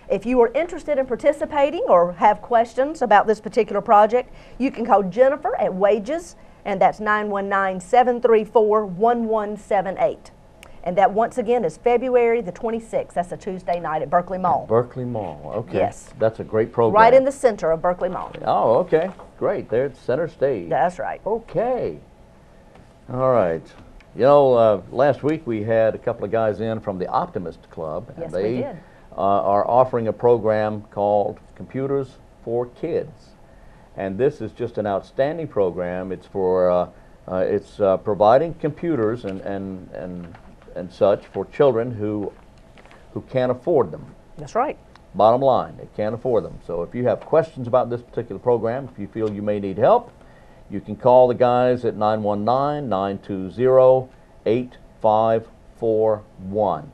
If you are interested in participating or have questions about this particular project, you can call Jennifer at Wages, and that's 919-734-1178. And that, once again, is February the 26th. That's a Tuesday night at Berkeley Mall. Berkeley Mall, okay. Yes. That's a great program. Right in the center of Berkeley Mall. Oh, okay. Great. There at center stage. That's right. Okay. All right. You know, last week we had a couple of guys in from the Optimist Club. Yes, and they we did. Are offering a program called Computers for Kids. And this is just an outstanding program. It's for providing computers and such for children who can't afford them. That's right. Bottom line, they can't afford them. So if you have questions about this particular program, if you feel you may need help, you can call the guys at 919-920-8541.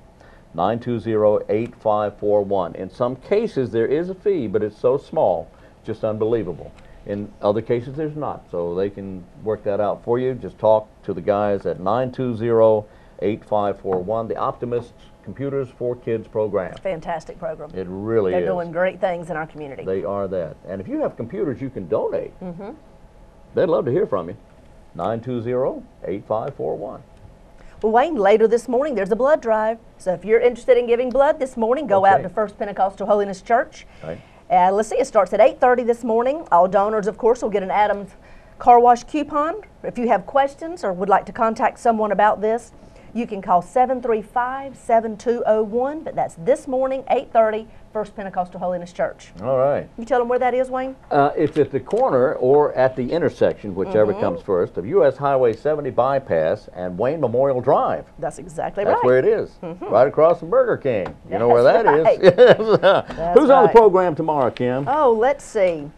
920-8541. In some cases, there is a fee, but it's so small, just unbelievable. In other cases, there's not, so they can work that out for you. Just talk to the guys at 920-8541, the Optimist Computers for Kids program. Fantastic program. It really is. They're doing great things in our community. They are that. And if you have computers you can donate, they'd love to hear from you. 920-8541. Well, Wayne, later this morning, there's a blood drive. So if you're interested in giving blood this morning, go out Okay. to First Pentecostal Holiness Church. Right. Let's see, it starts at 8:30 this morning. All donors, of course, will get an Adams car wash coupon. If you have questions or would like to contact someone about this, you can call 735-7201. But that's this morning, 8:30, First Pentecostal Holiness Church. All right. You tell them where that is, Wayne? It's at the corner or at the intersection, whichever comes first, of U.S. Highway 70 bypass and Wayne Memorial Drive. That's exactly That's right. where it is, right across from Burger King. You know where that That's is. Who's on the right. program tomorrow, Kim? Oh, let's see.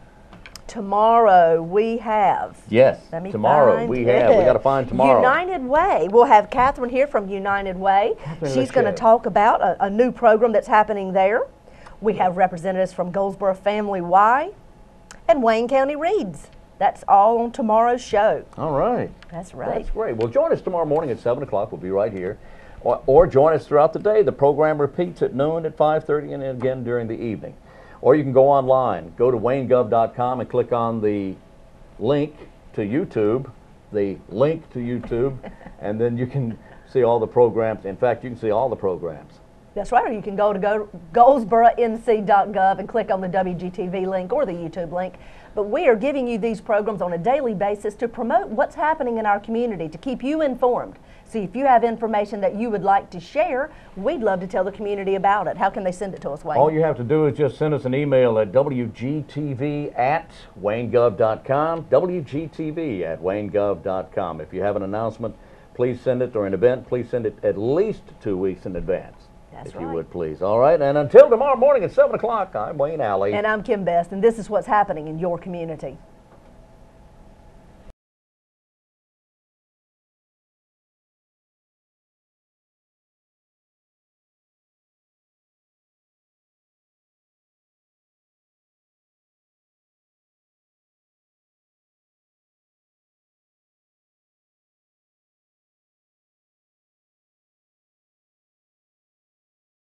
Tomorrow we have. Yes, Let me tomorrow find we it. got to find tomorrow. United Way. We'll have Catherine here from United Way. She's going to Lachey. talk about a new program that's happening there. We have representatives from Goldsboro Family Y and Wayne County Reads. That's all on tomorrow's show. All right. That's right. That's great. Well, join us tomorrow morning at 7 o'clock. We'll be right here. Or join us throughout the day. The program repeats at noon, at 5:30, and again during the evening. Or you can go online. Go to waynegov.com and click on the link to YouTube, and then you can see all the programs. In fact, you can see all the programs. That's right. Or you can go to goldsboronc.gov and click on the WGTV link or the YouTube link. But we are giving you these programs on a daily basis to promote what's happening in our community, to keep you informed. So if you have information that you would like to share, we'd love to tell the community about it. How can they send it to us, Wayne? All you have to do is just send us an email at wgtv@waynegov.com, wgtv@waynegov.com. If you have an announcement, please send it, or an event, please send it at least 2 weeks in advance. That's if right. you would, please. All right, and until tomorrow morning at 7 o'clock, I'm Wayne Alley. And I'm Kim Best, and this is what's happening in your community.